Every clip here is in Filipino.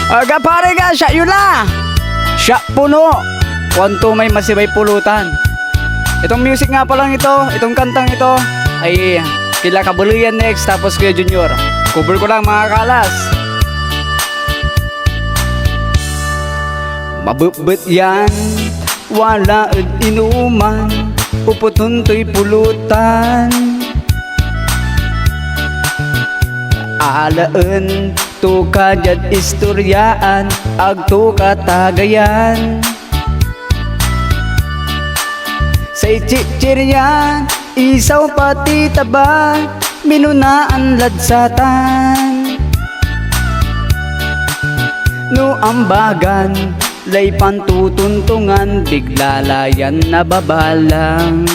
Aga pare ka, siya yun na. Siya puno. Kwanto may masibay pulutan. Itong music nga pa lang ito, itong kantang ito ay kila Kabuluyan next tapos Kuya Junior. Cover ko lang mga kalas. Mabubot yan, wala at inuman, uputunto'y pulutan. Alaan, tuka jad istoryaan, agto katagayan. Say chichiryan, isaw pati taba, minunaan ladsatan. No ambagan, lay pantutuntungan, biglalayan na babalang.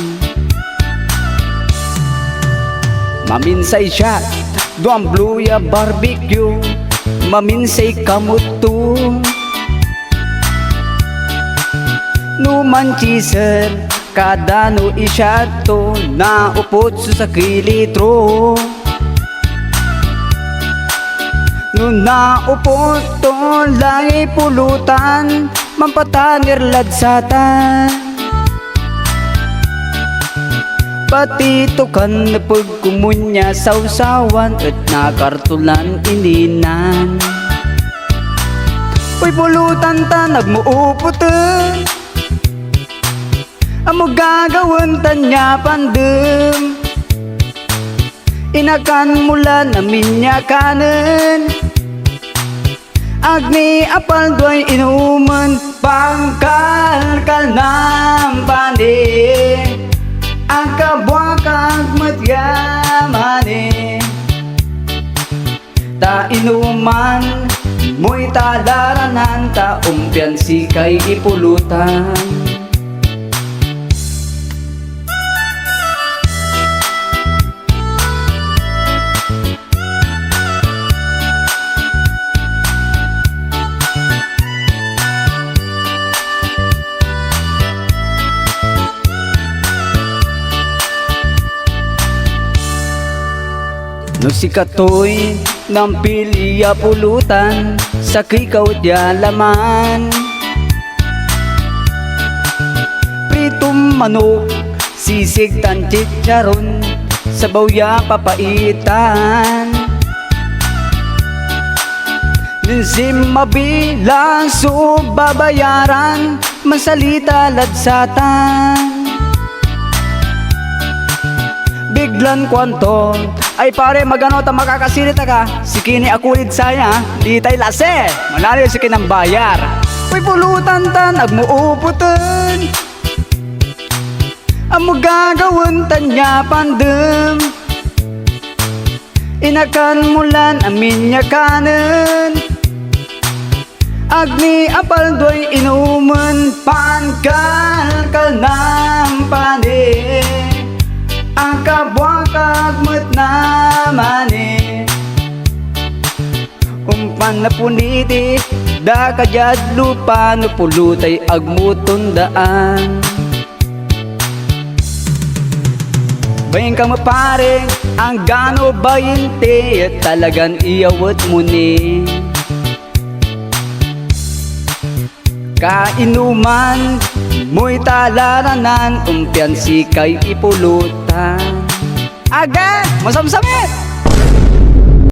Maminsay shot, duang bluya barbecue, maminsay kamuto. No manchiser, kada no isyato, na upot sa kilitro. No naupot to, lay pulutan, mampatanir ladsatan. Pati to kan na pagkumunya sausawan at nakartulan ininan. Uy pulutan ta nagmuuputan, amo gagawin ta niya pandem. Inakan mula namin niya kanan, agni apal doy inuman, pangkalkal ng pandi. Ang kabwakag matyamani, ta inuman, mo'y talaranan, ta umpian sikay ipulutan. No si katoy ng pilya pulutan, sa kikaw dia laman. Pritong manok, sisig tan chicharon, sabaw ya papaitan. Ninsim mabilang babayaran, masalita ladsatan. Biglan kwanto, ay pare magano ta makakasilita ka, sikini akulid saya, di tay lase, malayo si kinang bayar. Uy pulutan ta, nagmuuputan, amo gagawin ta niya pandem. Inakan mulan amin niya kanan, agni apal doy inuman, pangkalkal ng pani. Ang kabwakag mat namani, umpan na puniti, da kajad lupa no pulutay agmutundaan. Bayang kang mapare, ang gano bayinte, at talagang iyawat mo ni. Kainuman, mo'y talaranan, umpian sikay ipulutan. Agad, masamsamit!